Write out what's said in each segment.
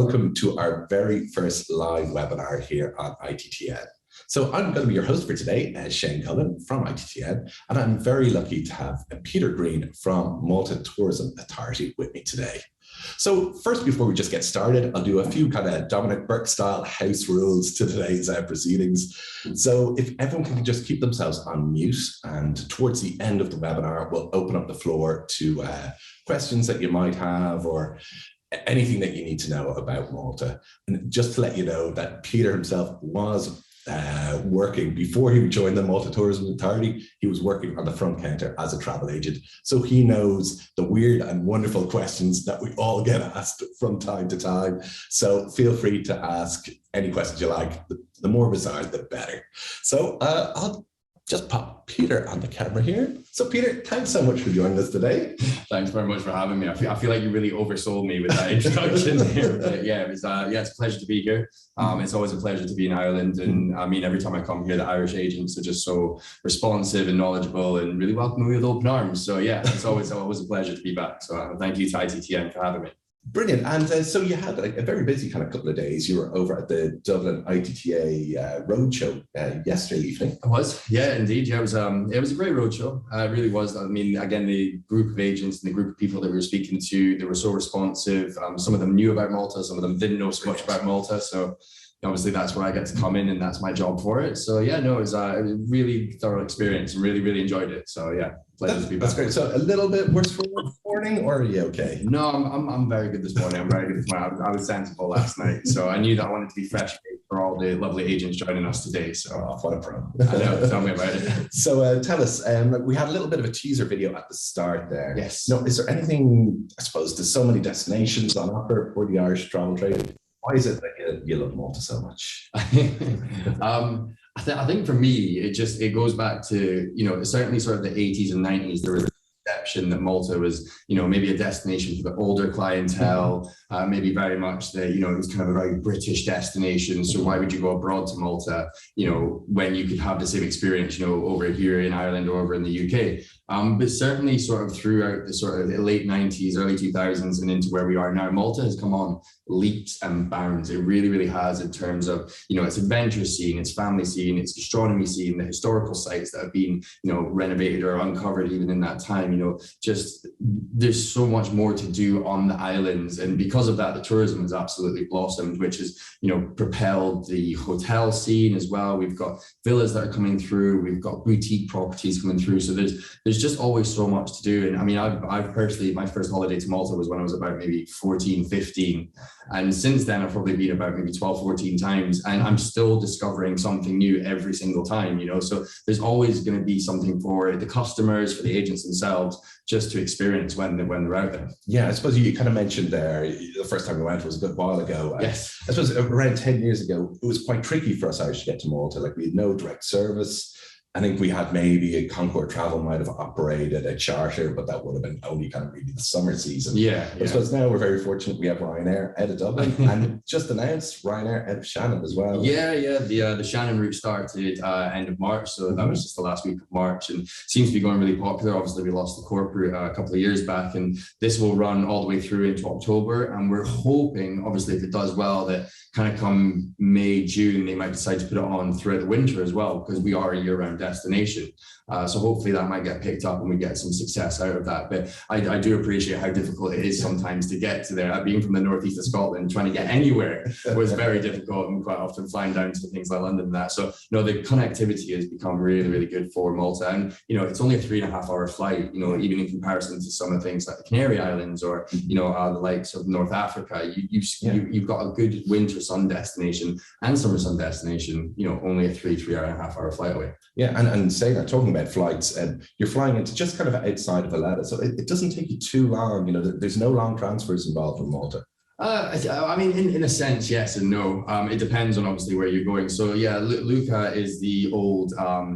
welcome to our very first live webinar here on ITTN. So I'm going to be your host for today, Shane Cullen from ITTN, and I'm very lucky to have Peter Green from Malta Tourism Authority with me today. So first, before we just get started, I'll do a few kind of Dominic Burke style house rules to today's proceedings. So if everyone can just keep themselves on mute, and towards the end of the webinar, we'll open up the floor to questions that you might have or anything that you need to know about Malta. And just to let you know that Peter himself was working before he joined the Malta Tourism Authority. He was working on the front counter as a travel agent. So he knows the weird and wonderful questions that we all get asked from time to time. So feel free to ask any questions you like. The more bizarre, the better. So I'll just pop Peter on the camera here. So Peter, thanks so much for joining us today. Thanks very much for having me. I feel like you really oversold me with that introduction here. But yeah, it's a pleasure to be here. It's always a pleasure to be in Ireland. And I mean, every time I come here, the Irish agents are just so responsive and knowledgeable and really welcome me with open arms. So yeah, it's always a pleasure to be back. So thank you to ITTN for having me. Brilliant. And so you had a very busy kind of couple of days. You were over at the Dublin ITTA roadshow yesterday evening. It was, yeah, indeed. Yeah, it was a great roadshow. It really was. I mean, again, the group of agents and the group of people that we were speaking to, they were so responsive. Some of them knew about Malta, some of them didn't know so much about Malta. So obviously that's where I get to come in and that's my job for it. So yeah, no, it was a really thorough experience and really enjoyed it. So yeah, pleasure to be back. That's great. So a little bit worse for this morning, or are you okay? No, I'm very good this morning. I'm very good this morning. I was sensible last night. So I knew that I wanted to be fresh for all the lovely agents joining us today. So what a pro. I know, tell me about it. So tell us, we had a little bit of a teaser video at the start there. Yes. No, is there anything, I suppose, there's so many destinations on offer for the Irish travel trade. Why is it that you love Malta so much? I think for me, it goes back to, certainly sort of the 80s and 90s, there was a perception that Malta was, maybe a destination for the older clientele, maybe very much that, it was kind of a very British destination. So why would you go abroad to Malta, when you could have the same experience, over here in Ireland or over in the UK? But certainly sort of throughout the sort of the late 90s, early 2000s and into where we are now, Malta has come on leaps and bounds. It really has in terms of, its adventure scene, its family scene, its gastronomy scene, the historical sites that have been, renovated or uncovered even in that time, just there's so much more to do on the islands. And because of that, the tourism has absolutely blossomed, which has, propelled the hotel scene as well. We've got villas that are coming through. We've got boutique properties coming through. So there's just always so much to do. And I mean, I've personally, my first holiday to Malta was when I was about maybe 14, 15. And since then, I've probably been about maybe 12, 14 times. And I'm still discovering something new every single time, So there's always going to be something for the customers, for the agents themselves, just to experience when they're out there. Yeah, I suppose you kind of mentioned there, the first time we went was a good while ago. Yes. I suppose around 10 years ago, it was quite tricky for us Irish to get to Malta. Like we had no direct service. I think we had maybe a Concord Travel might have operated a charter, but that would have been only kind of really the summer season. Yeah. I suppose now we're very fortunate we have Ryanair out of Dublin and just announced Ryanair out of Shannon as well. Yeah. The Shannon route started end of March, so that was just the last week of March and seems to be going really popular. Obviously, we lost the Cork route a couple of years back, and this will run all the way through into October. And we're hoping, obviously, if it does well, that kind of come May, June, they might decide to put it on throughout the winter as well, because we are a year-round destination. So hopefully that might get picked up and we get some success out of that. But I do appreciate how difficult it is sometimes to get to there. Being from the northeast of Scotland, trying to get anywhere was very difficult, and quite often flying down to things like London and that. So, the connectivity has become really good for Malta. And, it's only a 3.5 hour flight, even in comparison to some of the things like the Canary Islands or, the likes of North Africa. You've got a good winter sun destination and summer sun destination, only a 3.5 hour flight away. Yeah, and saying that, talking about flights, and you're flying into just kind of outside of Valletta, so it doesn't take you too long. There's no long transfers involved in Malta. I mean, in a sense, yes and no. It depends on obviously where you're going. So yeah, Lucca is the old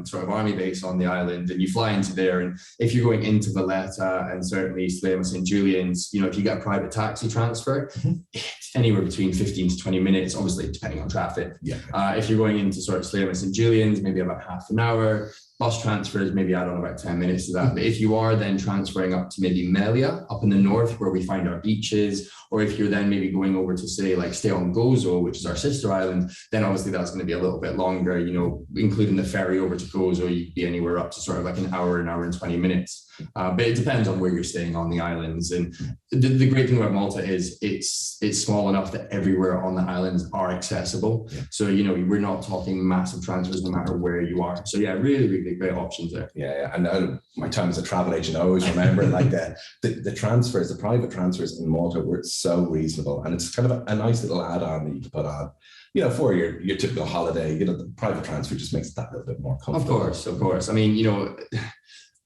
sort of army base on the island, and you fly into there. And if you're going into Valletta and certainly Sliema St. Julian's, if you get a private taxi transfer, it's anywhere between 15 to 20 minutes, obviously depending on traffic. Yeah. If you're going into sort of Sliema St. Julian's, maybe about half an hour. Bus transfers, maybe add on about 10 minutes to that. But if you are then transferring up to maybe Melia up in the north where we find our beaches, or if you're then maybe going over to say like stay on Gozo, which is our sister island, then obviously that's going to be a little bit longer, you know, including the ferry over to Gozo, you could be anywhere up to sort of like an hour and 20 minutes. But it depends on where you're staying on the islands. And the great thing about Malta is it's small enough that everywhere on the islands are accessible. Yeah. So, you know, we're not talking massive transfers no matter where you are. So yeah, really, really great options there. Yeah. And my time as a travel agent, I always remember like the transfers, the private transfers in Malta were so reasonable. And it's kind of a nice little add-on that you can put on, you know, for your typical holiday. You know, the private transfer just makes it that little bit more comfortable. Of course. I mean, you know,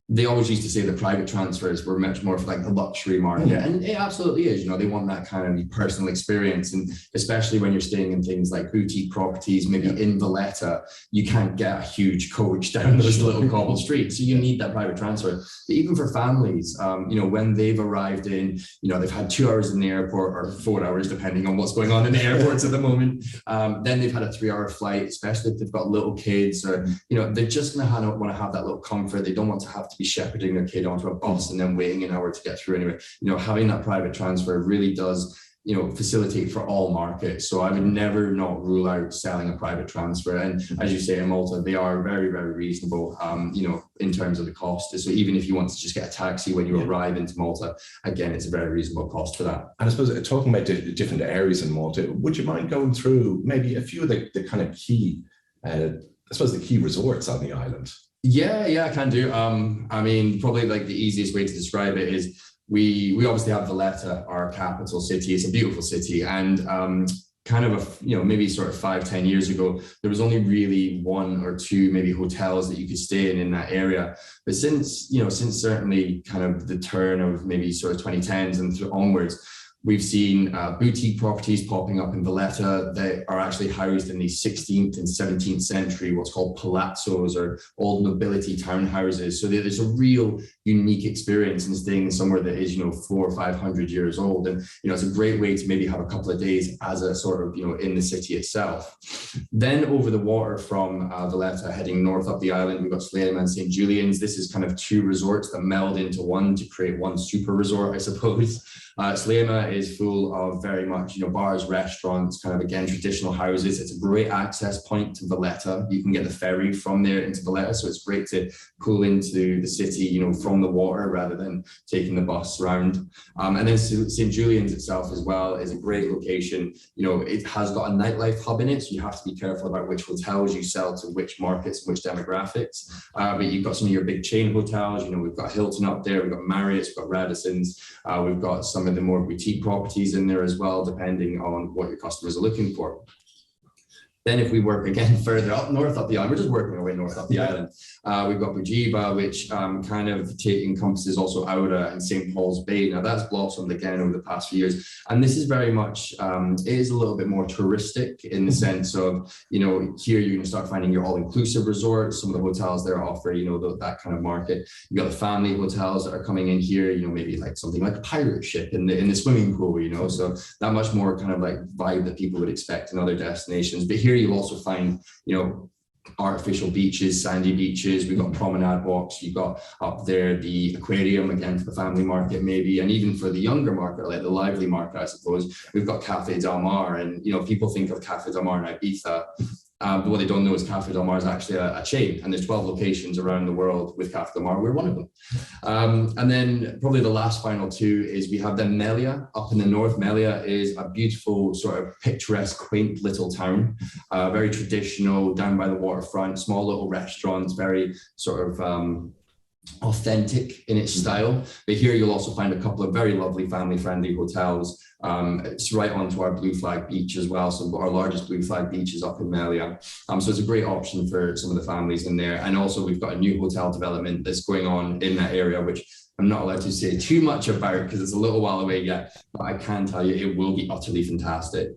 they always used to say the private transfers were much more for like the luxury market. And it absolutely is, you know, they want that kind of personal experience. And especially when you're staying in things like boutique properties, maybe in Valletta, you can't get a huge coach down those little cobble streets. So you need that private transfer. But even for families, you know, when they've arrived in, you know, they've had 2 hours in the airport or 4 hours, depending on what's going on in the airports at the moment. Then they've had a 3-hour flight, especially if they've got little kids or, you know, they're just going to want to have that little comfort. They don't want to have to be shepherding their kid onto a bus and then waiting an hour to get through anyway. You know, having that private transfer really does, you know, facilitate for all markets. So I would never not rule out selling a private transfer. And as you say, in Malta, they are very, very reasonable, you know, in terms of the cost. So even if you want to just get a taxi when you arrive into Malta, again, it's a very reasonable cost for that. And I suppose talking about the different areas in Malta, would you mind going through maybe a few of the kind of key, I suppose the key resorts on the island? Yeah, I can do. I mean, probably like the easiest way to describe it is we obviously have Valletta, our capital city. It's a beautiful city, and kind of you know, maybe sort of 5-10 years ago, there was only really 1 or 2 maybe hotels that you could stay in that area. But since certainly kind of the turn of maybe sort of 2010s and onwards, we've seen boutique properties popping up in Valletta that are actually housed in the 16th and 17th century, what's called palazzos or old nobility townhouses. So there's a real unique experience in staying somewhere that is, you know, 400 or 500 years old. And, you know, it's a great way to maybe have a couple of days as a sort of, you know, in the city itself. Then over the water from Valletta, heading north up the island, we've got Slema and St. Julian's. This is kind of 2 resorts that meld into one to create one super resort, I suppose. Slema is full of very much, you know, bars, restaurants, kind of, again, traditional houses. It's a great access point to Valletta. You can get the ferry from there into Valletta, so it's great to pull into the city, you know, from the water rather than taking the bus round. And then St. Julian's itself as well is a great location. You know, it has got a nightlife hub in it, so you have to be careful about which hotels you sell to which markets and which demographics. But you've got some of your big chain hotels. You know, we've got Hilton up there, we've got Marriott's, we've got Radisson's, we've got some of the more boutique properties in there as well, depending on what your customers are looking for. Then if we work again further up north up the island, we're just working our way north up the island. We've got Bugiba, which kind of encompasses also Aura and St. Paul's Bay. Now that's blossomed again over the past few years. And this is very much, it is a little bit more touristic in the sense of, you know, here you're going to start finding your all-inclusive resorts. Some of the hotels there offer, you know, that kind of market. You've got the family hotels that are coming in here, you know, maybe like something like a pirate ship in the swimming pool, you know, so that much more kind of like vibe that people would expect in other destinations. But here you'll also find, you know, artificial beaches, sandy beaches. We've got promenade walks. You've got up there the aquarium, again for the family market maybe, and even for the younger market, like the lively market, I suppose. We've got Café Del Mar, and, you know, people think of Café Del Mar in Ibiza. But what they don't know is Café Del Mar is actually a chain, and there's 12 locations around the world with Café Del Mar. We're one of them. And then probably the last final 2 is we have the Melia up in the north. Melia is a beautiful sort of picturesque, quaint little town, very traditional, down by the waterfront, small little restaurants, very sort of authentic in its style. But here you'll also find a couple of very lovely family-friendly hotels. It's right onto our Blue Flag Beach as well. So our largest Blue Flag Beach is up in Melia. So it's a great option for some of the families in there. And also we've got a new hotel development that's going on in that area, which I'm not allowed to say too much about because it's a little while away yet, but I can tell you it will be utterly fantastic.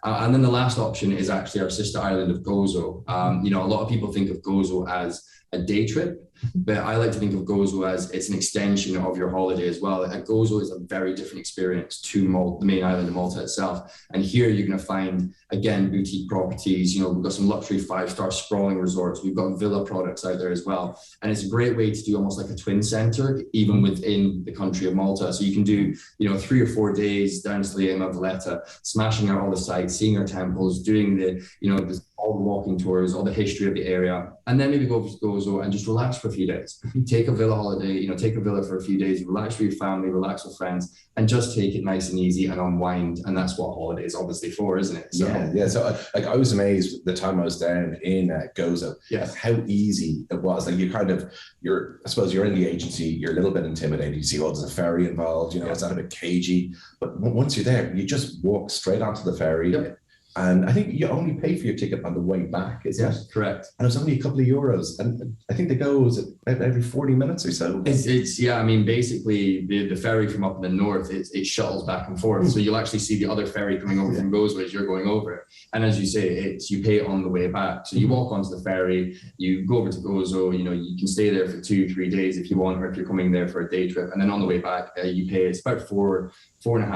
And then the last option is actually our sister island of Gozo. You know, a lot of people think of Gozo as a day trip, But I like to think of Gozo as it's an extension of your holiday as well. And Gozo is a very different experience to Malta, the main island of Malta itself. And here you're going to find, again, boutique properties. You know, we've got some luxury 5-star sprawling resorts. We've got villa products out there as well. And it's a great way to do almost like a twin center, even within the country of Malta. So you can do, you know, 3 or 4 days down to Sliema, Valletta, smashing out all the sites, seeing our temples, doing the, you know, all the walking tours, all the history of the area, and then maybe go over to Gozo and just relax for a few days. Take a villa holiday, you know, take a villa for a few days, relax with your family, relax with friends, and just take it nice and easy and unwind. And that's what holiday is obviously for, isn't it? So, yeah. So I was amazed the time I was down in Gozo, how easy it was. Like I suppose you're in the agency, you're a little bit intimidated. You see, there's a ferry involved, you know, it's not a bit cagey. But once you're there, you just walk straight onto the ferry. Yep. And I think you only pay for your ticket on the way back, isn't it? Correct. And it was only a couple of euros. And I think they go every 40 minutes or so. It's I mean, basically the ferry from up in the north, it shuttles back and forth. So you'll actually see the other ferry coming over from Gozo as you're going over. And as you say, you pay it on the way back. So you walk onto the ferry, you go over to Gozo, you know, you can stay there for 2-3 days if you want, or if you're coming there for a day trip. And then on the way back, you pay, it's about 4.5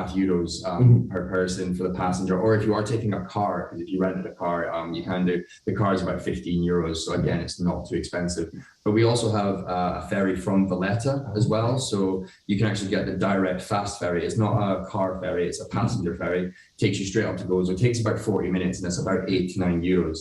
euros per person for the passenger. Or if you are taking a car, because if you rented a car, you can do, the car is about 15 euros. So again, it's not too expensive. But we also have a ferry from Valletta as well. So you can actually get the direct fast ferry. It's not a car ferry, it's a passenger ferry. It takes you straight up to Gozo. It takes about 40 minutes and it's about 8 to 9 euros.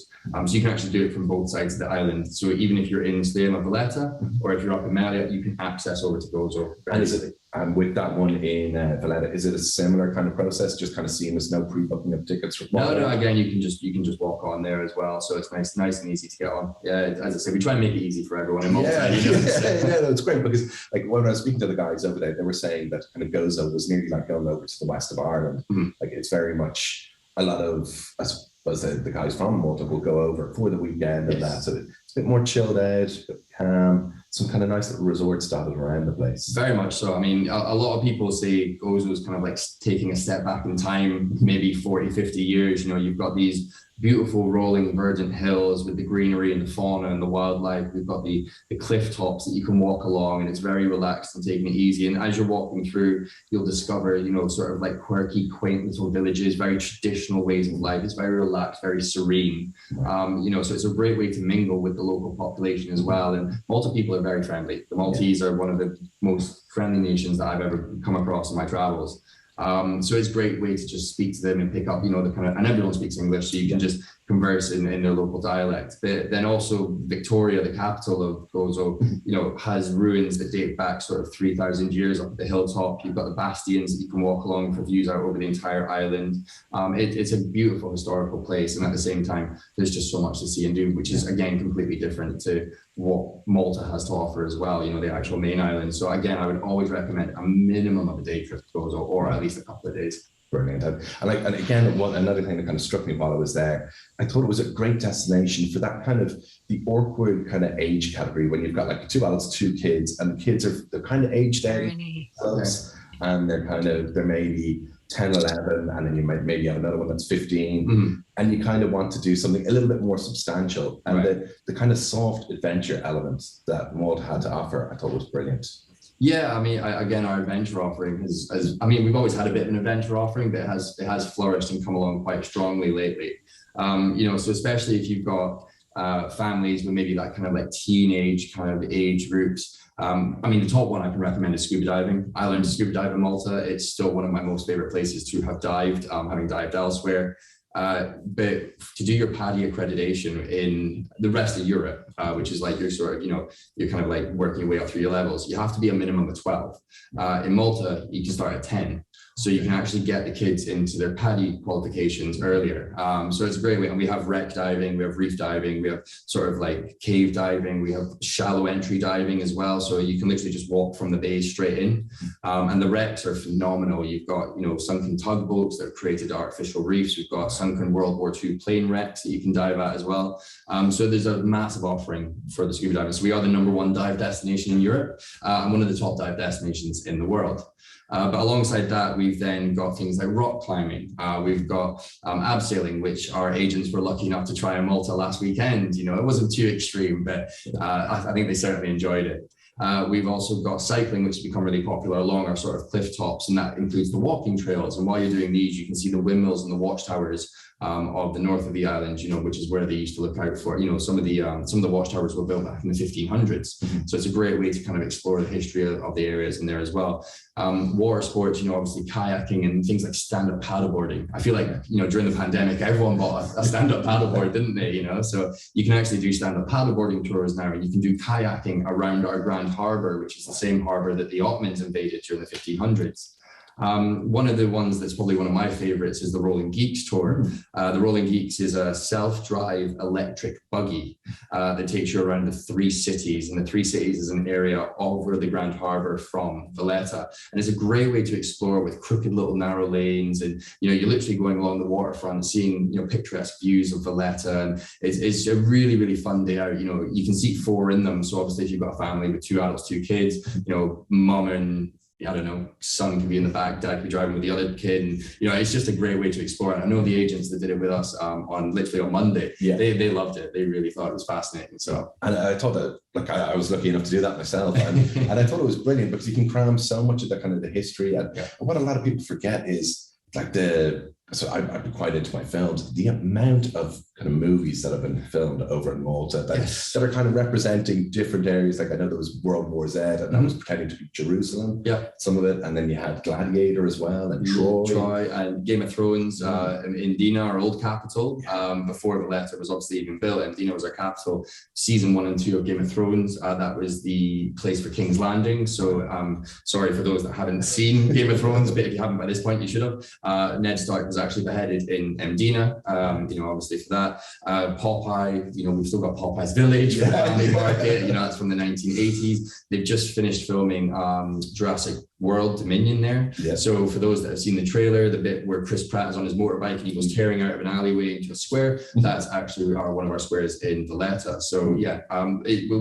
So you can actually do it from both sides of the island. So even if you're in Sliema, Valletta, or if you're up in Melia, you can access over to Gozo very easily. And with that one in Valletta, is it a similar kind of process, just kind of seamless, no pre-booking of tickets? No. Again, you can just walk on there as well, so it's nice and easy to get on. Yeah, as I said, we try and make it easy for everyone in Malta. It's great because, like, when I was speaking to the guys over there, they were saying that kind of Gozo was nearly like going over to the west of Ireland. Like, it's very much a lot of, I suppose, the guys from Malta will go over for the weekend and that. So it's a bit more chilled out, a bit calm. Some kind of nice little resorts dotted around the place. Very much so. I mean, a lot of people say Gozo is kind of like taking a step back in time, maybe 40, 50 years. You know, you've got these beautiful rolling verdant hills with the greenery and the fauna and the wildlife. We've got the cliff tops that you can walk along, and it's very relaxed and taking it easy. And as you're walking through, you'll discover, you know, sort of like quirky, quaint little villages, very traditional ways of life. It's very relaxed, very serene. You know, so it's a great way to mingle with the local population as well. And Malta people are very friendly. The Maltese are one of the most friendly nations that I've ever come across in my travels. So it's a great way to just speak to them and pick up, you know, the kind of, and everyone speaks English, so you can just converse in their local dialect. But then also Victoria, the capital of Gozo, you know, has ruins that date back sort of 3,000 years up the hilltop. You've got the bastions that you can walk along for views out over the entire island. It's a beautiful historical place, and at the same time, there's just so much to see and do, which is again completely different to what Malta has to offer as well, you know, the actual main island. So again, I would always recommend a minimum of a day trip to Gozo, or at least a couple of days. Brilliant. And again, another thing that kind of struck me while I was there, I thought it was a great destination for that kind of the awkward kind of age category, when you've got like 2 adults, 2 kids, and the kids they're kind of aged out, and they're maybe 10, 11, and then you might maybe have another one that's 15, and you kind of want to do something a little bit more substantial. And the kind of soft adventure element that Malta had to offer, I thought was brilliant. Yeah, I mean, again, our adventure offering I mean, we've always had a bit of an adventure offering, but it has flourished and come along quite strongly lately. You know, so especially if you've got families with maybe that kind of like teenage kind of age groups. I mean, the top one I can recommend is scuba diving. I learned to scuba dive in Malta. It's still one of my most favorite places to have dived, having dived elsewhere. But to do your PADI accreditation in the rest of Europe, which is like you're sort of, you know, you're kind of like working your way up through your levels, you have to be a minimum of 12. In Malta, you can start at 10. So you can actually get the kids into their PADI qualifications earlier. So it's a great way. And we have wreck diving, we have reef diving, we have sort of like cave diving, we have shallow entry diving as well. So you can literally just walk from the bay straight in. And the wrecks are phenomenal. You've got, you know, sunken tugboats that have created artificial reefs. We've got sunken World War II plane wrecks that you can dive at as well. So there's a massive offering for the scuba diving. So we are the #1 dive destination in Europe, and one of the top dive destinations in the world. But alongside that, that, we've then got things like rock climbing. We've got abseiling, which our agents were lucky enough to try in Malta last weekend. You know, it wasn't too extreme, but I think they certainly enjoyed it. We've also got cycling, which has become really popular along our sort of cliff tops, and that includes the walking trails. And while you're doing these, you can see the windmills and the watchtowers of the north of the island, you know, which is where they used to look out for. You know, some of the watchtowers were built back in the 1500s. So it's a great way to kind of explore the history of the areas in there as well. Water sports, you know, obviously kayaking and things like stand-up paddleboarding. I feel like, you know, during the pandemic, everyone bought a stand-up paddleboard, didn't they? You know, so you can actually do stand-up paddleboarding tours now, and you can do kayaking around our Grand Harbour, which is the same harbour that the Ottomans invaded during the 1500s. One of the ones that's probably one of my favorites is the Rolling Geeks tour. The Rolling Geeks is a self-drive electric buggy that takes you around the 3 cities. And the 3 cities is an area over the Grand Harbour from Valletta. And it's a great way to explore with crooked little narrow lanes. And, you know, you're literally going along the waterfront, seeing, you know, picturesque views of Valletta. And it's a really, really fun day out. You know, you can seat 4 in them. So obviously if you've got a family with 2 adults, 2 kids, you know, mum and I don't know, son can be in the back, dad could be driving with the other kid. And, you know, it's just a great way to explore. And I know the agents that did it with us on Monday, they loved it. They really thought it was fascinating. So, and I thought that, like, I was lucky enough to do that myself. And I thought it was brilliant because you can cram so much of the kind of the history. And what a lot of people forget is like so I've been quite into my films, the amount of kind of movies that have been filmed over in Malta that are kind of representing different areas. Like I know there was World War Z, and that was pretending to be Jerusalem, some of it. And then you had Gladiator as well, and Troy and Game of Thrones in Dina, our old capital. Before Valletta was obviously even built, and Dina was our capital. Season 1 and 2 of Game of Thrones, that was the place for King's Landing. So sorry for those that haven't seen Game of Thrones, but if you haven't by this point, you should have. Ned Stark was actually beheaded in Mdina, you know, obviously for that. Popeye, you know, we've still got Popeye's Village, the family market, you know, that's from the 1980s. They've just finished filming Jurassic World Dominion there. So for those that have seen the trailer, the bit where Chris Pratt is on his motorbike and he goes tearing out of an alleyway into a square, that's actually one of our squares in Valletta. So yeah,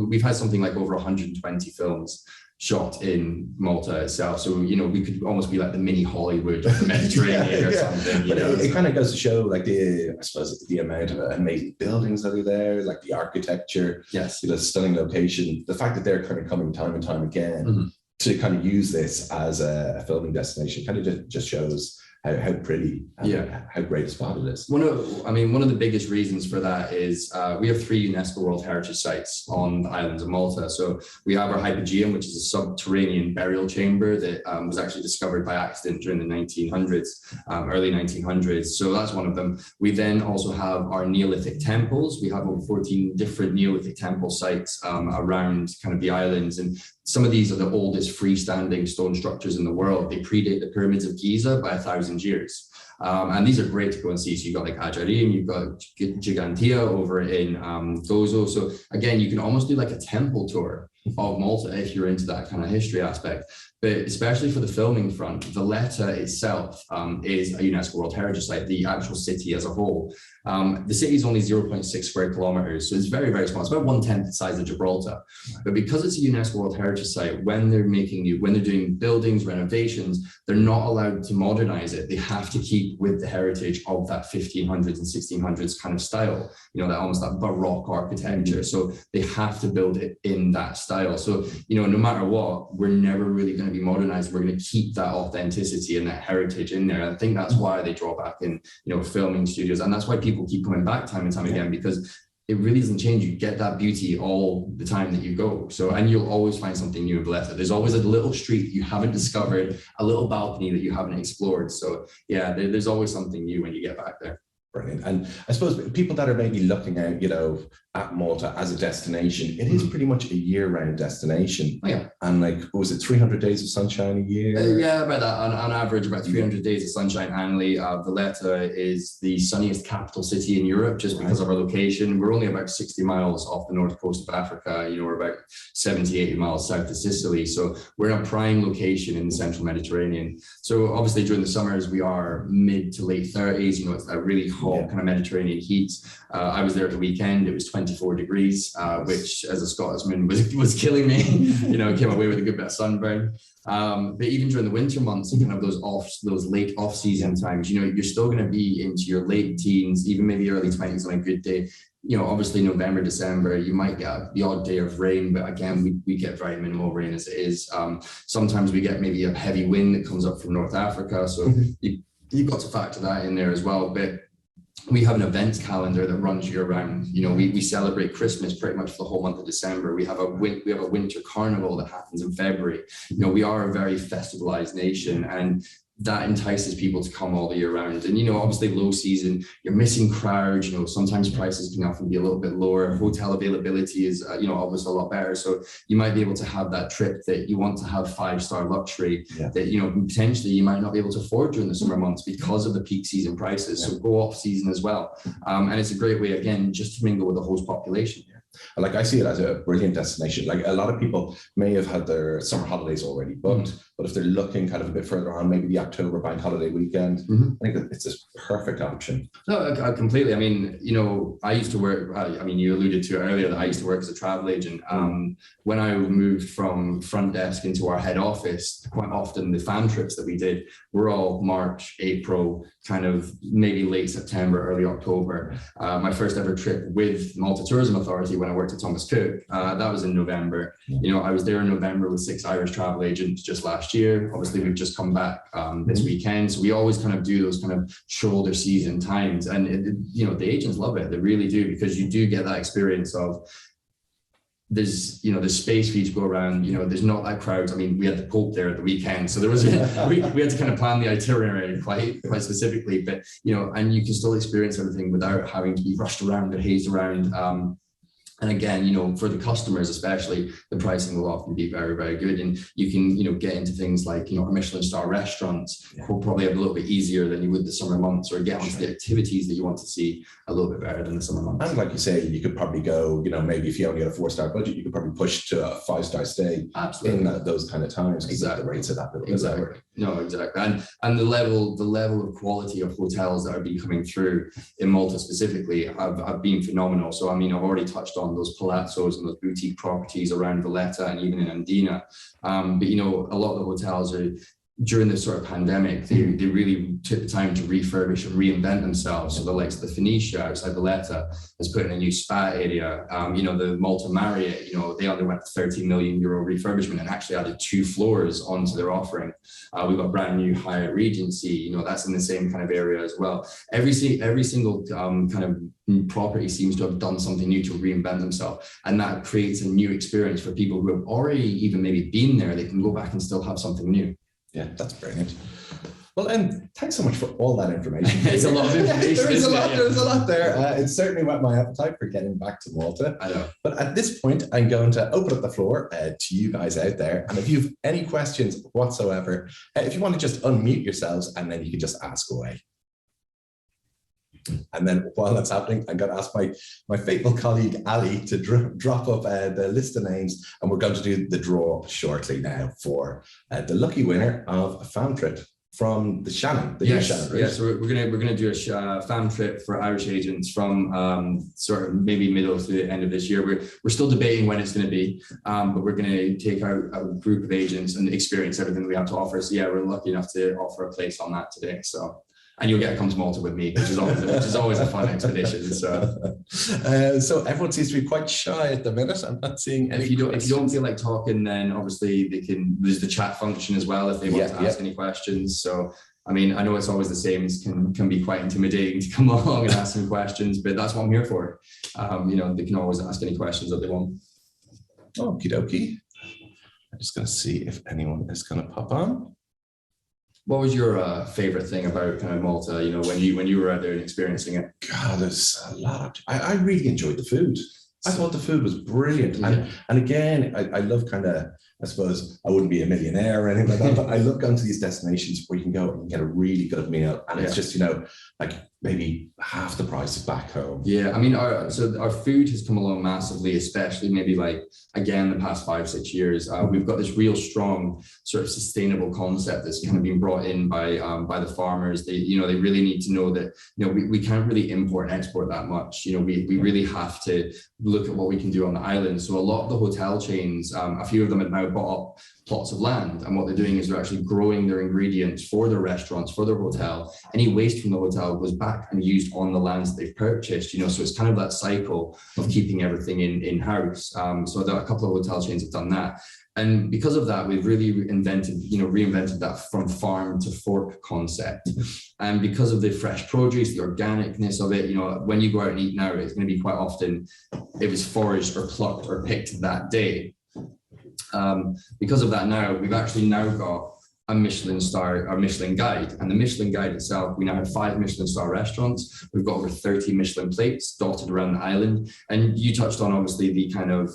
we've had something like over 120 films shot in Malta itself. So, you know, we could almost be like the mini Hollywood of the Mediterranean or something. You know? It kind of goes to show like I suppose the amount of amazing buildings that are there, like the architecture, the stunning location, the fact that they're kind of coming time and time again to kind of use this as a filming destination kind of just shows how pretty and how great a spot it is. One of the biggest reasons for that is we have 3 UNESCO World Heritage Sites on the islands of Malta. So we have our Hypogeum, which is a subterranean burial chamber that was actually discovered by accident during the 1900s, early 1900s. So that's one of them. We then also have our Neolithic Temples. We have over 14 different Neolithic temple sites around kind of the islands. And some of these are the oldest freestanding stone structures in the world. They predate the pyramids of Giza by 1,000 years. And these are great to go and see. So you've got like Ajarim, you've got Gigantia over in Gozo. So again, you can almost do like a temple tour of Malta if you're into that kind of history aspect. But especially for the filming front, Valletta itself is a UNESCO World Heritage Site, the actual city as a whole. The city is only 0.6 square kilometers, so it's very, very small. It's about 1/10 the size of Gibraltar. But because it's a UNESCO World Heritage Site, when they're doing buildings, renovations, they're not allowed to modernize it. They have to keep with the heritage of that 1500s and 1600s kind of style, you know, that almost that Baroque architecture. So they have to build it in that style. So, you know, no matter what, we're never really going to be modernized. We're going to keep that authenticity and that heritage in there. I think that's why they draw back in, you know, filming studios. And that's why people keep coming back time and time again, because it really doesn't change. You get that beauty all the time that you go. So, and you'll always find something new in Valletta. There's always a little street you haven't discovered, a little balcony that you haven't explored. So yeah, there's always something new when you get back there. Brilliant. And I suppose people that are maybe looking out, you know, at Malta as a destination, it is pretty much a year-round destination. And like, was it 300 days of sunshine a year? Yeah, about that. On average, about 300 days of sunshine annually. Valletta is the sunniest capital city in Europe just because of our location. We're only about 60 miles off the north coast of Africa. You know, we're about 70, 80 miles south of Sicily. So we're in a prime location in the central Mediterranean. So obviously during the summers, we are mid to late 30s. You know, it's a really hot kind of Mediterranean heat. I was there at the weekend. It was 24 degrees, which as a Scotsman was killing me. Came away with a good bit of sunburn. But even during the winter months and kind of those late off-season times, you're still going to be into your late teens, even maybe early 20s on a good day. Obviously November, December, you might get the odd day of rain, but again, we get very minimal rain as it is. Sometimes we get maybe a heavy wind that comes up from North Africa. So you've got to factor that in there as well. But we have an events calendar that runs year round. We celebrate Christmas pretty much for the whole month of December. We have a winter carnival that happens in February. We are a very festivalized nation, and that entices people to come all the year round. And, obviously low season, you're missing crowds, sometimes prices can often be a little bit lower. Hotel availability is, obviously a lot better. So you might be able to have that trip that you want to have 5-star luxury that, potentially you might not be able to afford during the summer months because of the peak season prices. So go off season as well. And it's a great way, again, just to mingle with the host population. Like, I see it as a brilliant destination. Like, a lot of people may have had their summer holidays already booked, but if they're looking kind of a bit further on, maybe the October bank holiday weekend, I think that it's a perfect option. No, completely. I mean, I used to work, you alluded to it earlier that I used to work as a travel agent. When I moved from front desk into our head office, quite often the fan trips that we did were all March, April, kind of maybe late September, early October. My first ever trip with Malta Tourism Authority when I worked at Thomas Cook, that was in November. I was there in November with 6 Irish travel agents just last year. Obviously, we've just come back this weekend. So we always kind of do those kind of shoulder season times. And, the agents love it. They really do, because you do get that experience of there's space for you to go around, there's not that crowd. I mean, we had the Pope there at the weekend, so there was, we had to kind of plan the itinerary quite specifically, but, and you can still experience everything without having to be rushed around or hazed around. And again, for the customers especially, the pricing will often be very, very good. And you can, get into things like, our Michelin star restaurants will probably have a little bit easier than you would the summer months, or get onto the activities that you want to see a little bit better than the summer months. And like you say, you could probably go, maybe if you only had a 4-star budget, you could probably push to a 5-star stay in those kind of times. Exactly. The rates are that little exactly. bit lower. No, exactly. And the level of quality of hotels that have been coming through in Malta specifically have been phenomenal. So, I've already touched on those palazzos and those boutique properties around Valletta and even in Andina. But, a lot of the hotels are, during this sort of pandemic, they really took the time to refurbish and reinvent themselves. So the likes of the Phoenicia outside Valletta has put in a new spa area. The Malta Marriott, they underwent a €30 million refurbishment and actually added 2 floors onto their offering. We've got brand new Hyatt Regency, that's in the same kind of area as well. Every single kind of property seems to have done something new to reinvent themselves, and that creates a new experience for people who have already even maybe been there. They can go back and still have something new. Yeah, that's brilliant. Well, thanks so much for all that information. It's a lot of information. There's a lot there. It certainly whet my appetite for getting back to Malta. I know. But at this point, I'm going to open up the floor to you guys out there. And if you have any questions whatsoever, if you want to just unmute yourselves, and then you can just ask away. And then while that's happening, I'm going to ask my faithful colleague, Ali, to drop up the list of names, and we're going to do the draw shortly now for the lucky winner of a fam trip from the Shannon. Shannon, right? So we're gonna do a fam trip for Irish agents from sort of maybe middle to the end of this year. We're still debating when it's going to be, but we're going to take out a group of agents and experience everything that we have to offer. So we're lucky enough to offer a place on that today. So. And you'll get to come to Malta with me, which is always a fun expedition. So everyone seems to be quite shy at the minute. I'm not seeing any. If you don't feel like talking, then obviously there's the chat function as well if they want to ask any questions. So I know it's always the same. It can be quite intimidating to come along and ask some questions, but that's what I'm here for. They can always ask any questions that they want. Okie dokie. I'm just going to see if anyone is going to pop on. What was your favorite thing about kind of Malta, when you were out there and experiencing it? God, there's a lot. I really enjoyed the food. I thought the food was brilliant. And again, I love kind of I suppose I wouldn't be a millionaire or anything like that, but I look onto these destinations where you can go and get a really good meal, and it's just, you know, like maybe half the price is back home. Yeah, I mean, our food has come along massively, especially maybe like, again, the past 5-6 years. We've got this real strong sort of sustainable concept that's kind of been brought in by the farmers. They, you know, they really need to know that, you know, we can't really import and export that much. You know, we really have to look at what we can do on the island. So a lot of the hotel chains, a few of them have now bought up plots of land, and what they're doing is they're actually growing their ingredients for their restaurants, for their hotel. Any waste from the hotel goes back and used on the lands that they've purchased, you know, so it's kind of that cycle of keeping everything in-house. So a couple of hotel chains have done that. And because of that, we've really reinvented that from farm to fork concept. And because of the fresh produce, the organicness of it, you know, when you go out and eat now, it's going to be quite often it was foraged or plucked or picked that day. Because of that, now we've actually now got a Michelin guide, and the Michelin guide itself, we now have 5 Michelin star restaurants. We've got over 30 Michelin plates dotted around the island, and you touched on obviously the kind of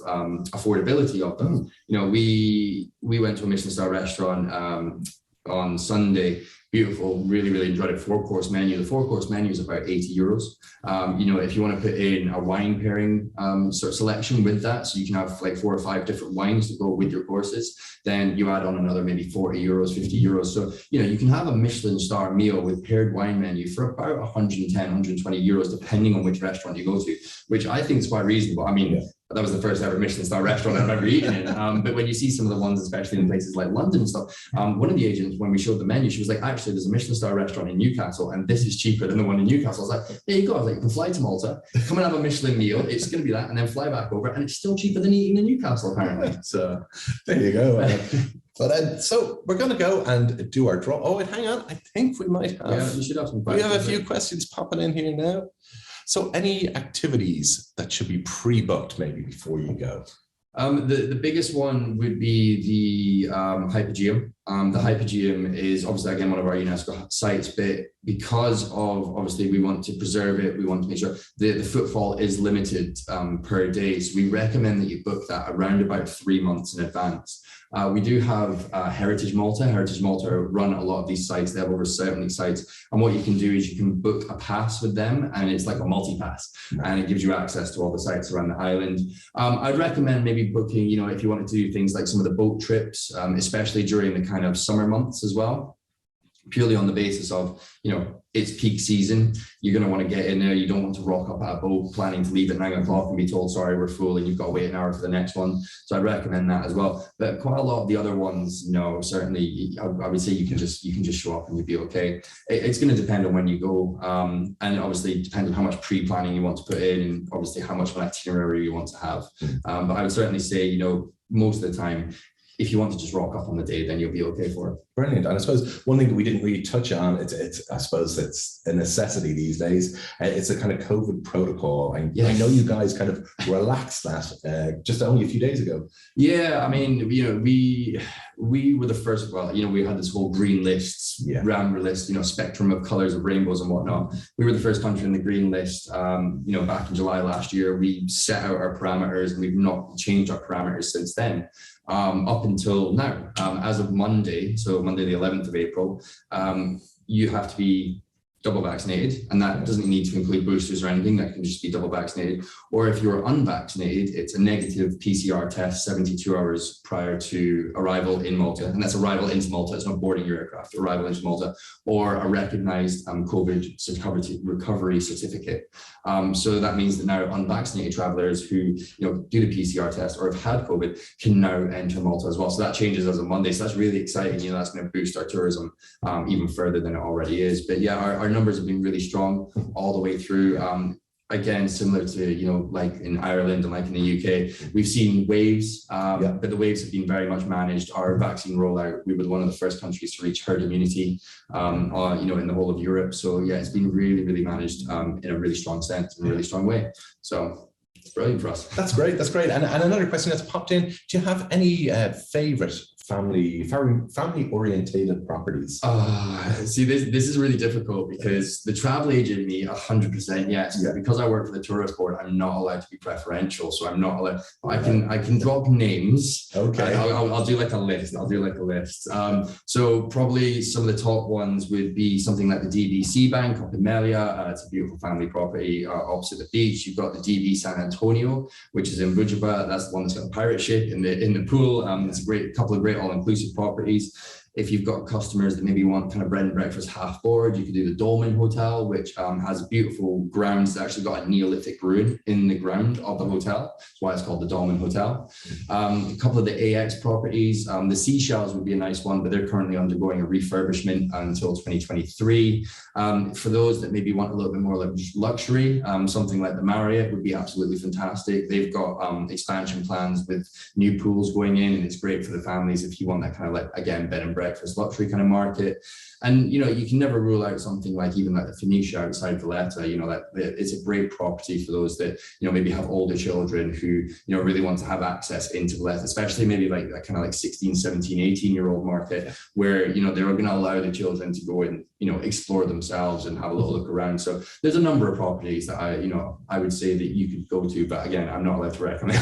affordability of them. You know, we went to a Michelin star restaurant on Sunday. Beautiful, really enjoyed it. 4-course menu. The 4-course menu is about €80. You know, if you want to put in a wine pairing sort of selection with that, so you can have like 4 or 5 different wines to go with your courses, then you add on another maybe €40, €50. So, you know, you can have a Michelin star meal with paired wine menu for about 110, €120, depending on which restaurant you go to, which I think is quite reasonable. I mean, that was the first ever Michelin star restaurant I've ever eaten in. But when you see some of the ones, especially in places like London and stuff, one of the agents, when we showed the menu, she was like, actually, there's a Michelin star restaurant in Newcastle, and this is cheaper than the one in Newcastle. I was like, there you go. I was like, you can fly to Malta, come and have a Michelin meal. It's going to be that, and then fly back over, and it's still cheaper than eating in Newcastle, apparently. So there you go. So we're going to go and do our draw. Oh, wait, hang on. I think we might have. Yeah, you should have some questions. We have a few questions popping in here now. So any activities that should be pre-booked maybe before you go? The biggest one would be the Hypogeum. The Hypogeum is obviously, again, one of our UNESCO sites, but because of, obviously, we want to preserve it, we want to make sure the footfall is limited per day. So we recommend that you book that around about 3 months in advance. We do have Heritage Malta. Heritage Malta run a lot of these sites. They have over 70 sites. And what you can do is you can book a pass with them, and it's like a multi-pass, and it gives you access to all the sites around the island. I'd recommend maybe booking, you know, if you wanted to do things like some of the boat trips, especially during the kind of summer months as well, purely on the basis of, you know, it's peak season. You're going to want to get in there. You don't want to rock up at a boat planning to leave at 9 o'clock and be told, sorry, we're full, and you've got to wait an hour for the next one. So I'd recommend that as well. But quite a lot of the other ones, you know, certainly I would say you can just show up and you'll be okay. It's going to depend on when you go. And obviously depends on how much pre-planning you want to put in, and obviously how much of an itinerary you want to have. But I would certainly say, you know, most of the time, if you want to just rock up on the day, then you'll be okay for it. Brilliant. And I suppose one thing that we didn't really touch on, I suppose it's a necessity these days. It's a kind of COVID protocol. I know you guys kind of relaxed that just only a few days ago. Yeah, I mean, you know, we were the first. Well, you know, we had this whole green list, amber list, you know, spectrum of colors of rainbows and whatnot. We were the first country in the green list. You know, back in July last year, we set out our parameters, and we've not changed our parameters since then. Up until now, as of Monday, so Monday the 11th of April, you have to be double vaccinated, and that doesn't need to include boosters or anything. That can just be double vaccinated. Or if you're unvaccinated, it's a negative PCR test 72 hours prior to arrival in Malta, and that's arrival into Malta. It's not boarding your aircraft. Arrival into Malta, or a recognized COVID recovery certificate. So that means that now unvaccinated travelers who, you know, do the PCR test or have had COVID can now enter Malta as well. So that changes as of Monday. So that's really exciting. You know, that's going to boost our tourism even further than it already is. But yeah, our numbers have been really strong all the way through. Again, similar to, you know, like in Ireland and like in the UK, we've seen waves, but the waves have been very much managed. Our vaccine rollout, we were one of the first countries to reach herd immunity, you know, in the whole of Europe. So yeah, it's been really managed in a really strong sense, in a really strong way. So it's brilliant for us. That's great. That's great. And another question that's popped in: do you have any favorite family orientated properties? See, this is really difficult because the travel agent me 100% yes. Yeah. Because I work for the tourist board, I'm not allowed to be preferential. So I'm not allowed. I can drop names. Okay. I'll do like a list. So probably some of the top ones would be something like the DB Bank up in Melia. It's a beautiful family property opposite the beach. You've got the DB San Antonio, which is in Bujaba. That's the one that's got a pirate ship in the pool. It's a couple of great all-inclusive properties. If you've got customers that maybe want kind of bread and breakfast half board, you could do the Dolmen Hotel, which has beautiful grounds. It's actually got a Neolithic ruin in the ground of the hotel. That's why it's called the Dolmen Hotel. A couple of the AX properties, the Seashells would be a nice one, but they're currently undergoing a refurbishment until 2023. For those that maybe want a little bit more like luxury, something like the Marriott would be absolutely fantastic. They've got expansion plans with new pools going in, and it's great for the families if you want that kind of like, again, bed and breakfast luxury kind of market. And you can never rule out something like even like the Phoenicia outside Valletta. That it's a great property for those that maybe have older children who really want to have access into Valletta, especially maybe like that kind of like 16, 17, 18-year-old market where they're going to allow the children to go and explore themselves and have a little look around. So there's a number of properties that I would say that you could go to, but again, I'm not allowed to recommend.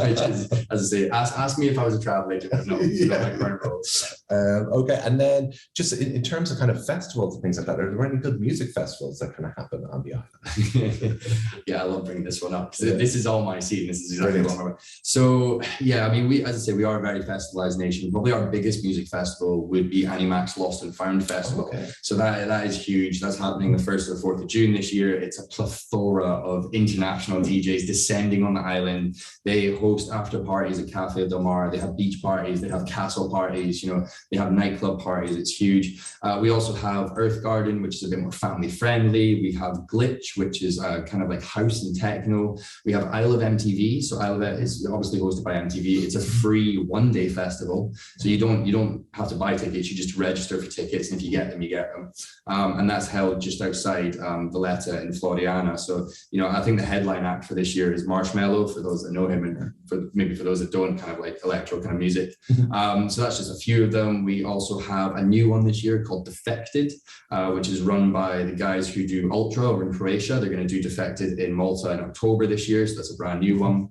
Which is, as I say, ask me if I was a travel agent, but no, not my current role. Okay, and then just in terms of kind of festivals and things like that, are there any good music festivals that kind of happen on the island? Yeah, I love bringing this one up because this is all my scene. This is exactly what I'm about. So yeah, I mean, we, as I say, we are a very festivalized nation. Probably our biggest music festival would be Animax Lost and Found Festival. Okay. So that is huge. That's happening the 1st to the 4th of June this year. It's a plethora of international DJs descending on the island. They host after parties at Cafe Del Mar. They have beach parties. They have castle parties. They have nightclub parties. It's huge. We also have Earth Garden, which is a bit more family friendly. We have Glitch, which is kind of like house and techno. We have Isle of MTV. So Isle of it is obviously hosted by MTV. It's a free one-day festival. So you don't have to buy tickets. You just register for tickets, and if you get them, you get them. And that's held just outside Valletta in Floriana. So I think the headline act for this year is Marshmello, for those that know him, and for those that don't, kind of like electro kind of music. So that's just a few of them. We also have a new one this year called Defected, which is run by the guys who do Ultra over in Croatia. They're going to do Defected in Malta in October this year. So that's a brand new one.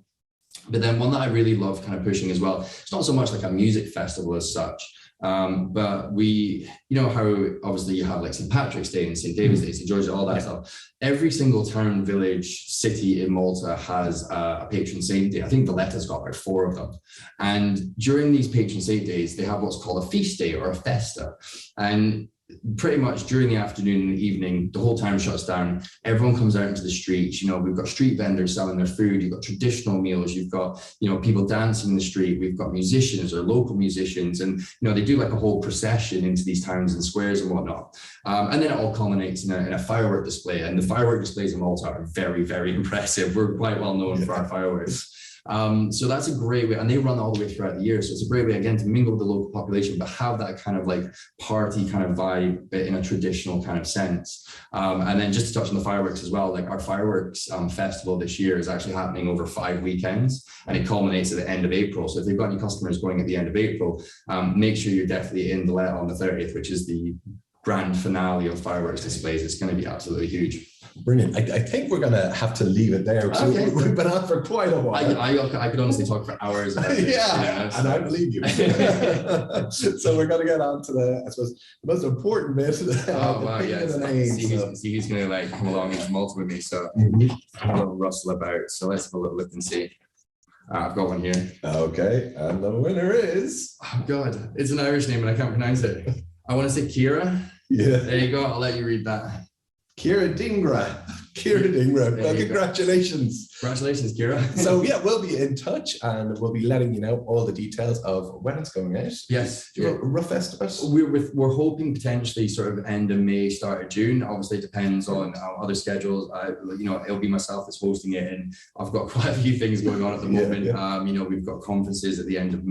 But then one that I really love kind of pushing as well, it's not so much like a music festival as such, but we, how obviously you have like St. Patrick's Day and St. David's Day, St. George's, all that stuff. Every single town, village, city in Malta has a patron saint day. I think Valletta's got about 4 of them. And during these patron saint days, they have what's called a feast day or a festa. And pretty much during the afternoon and the evening, the whole town shuts down. Everyone comes out into the streets. We've got street vendors selling their food. You've got traditional meals. You've got, people dancing in the street. We've got musicians or local musicians. And, they do like a whole procession into these towns and squares and whatnot. And then it all culminates in a firework display. And the firework displays in Malta are very, very impressive. We're quite well known for our fireworks. So that's a great way, and they run all the way throughout the year. So it's a great way, again, to mingle with the local population, but have that kind of like party kind of vibe, but in a traditional kind of sense. And then just to touch on the fireworks as well, like our fireworks festival this year is actually happening over 5 weekends, and it culminates at the end of April. So if they've got any customers going at the end of April, make sure you're definitely in Valletta on the 30th, which is the grand finale of fireworks displays. It's going to be absolutely huge. Brilliant. I think we're going to have to leave it there. Okay. We've been on for quite a while. I could honestly talk for hours about this. And I believe you. So we're going to get on to the most important bit. Oh, wow, yeah. See who's going to like come along and Malta with me. So I'll have a rustle about. So let's have a little look and see. I've got one here. Okay. And the winner is... Oh, God. It's an Irish name and I can't pronounce it. I want to say Kira. Yeah. There you go. I'll let you read that. Kira Dingra. Well, congratulations. Congratulations, Kira. So yeah, we'll be in touch and we'll be letting you know all the details of when it's going out. Yes. Do you have a rough estimate? We're hoping potentially sort of end of May, start of June. Obviously it depends on other schedules. It'll be myself that's hosting it, and I've got quite a few things going on at the moment. We've got conferences at the end of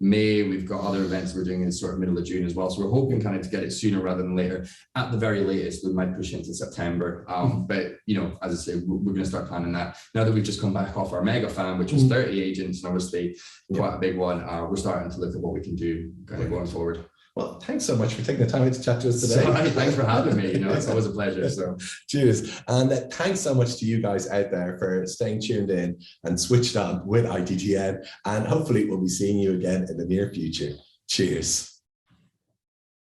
May. We've got other events we're doing in sort of middle of June as well. So we're hoping kind of to get it sooner rather than later. At the very latest, we might push into September. But, as I say, we're going to start planning that. Now that we've just come back off our mega fan, which was 30 agents, and obviously quite a big one, we're starting to look at what we can do kind of going forward. Well, thanks so much for taking the time to chat to us today. Thanks for having me. It's always a pleasure. So, cheers. And thanks so much to you guys out there for staying tuned in and switched on with ITTN. And hopefully we'll be seeing you again in the near future. Cheers.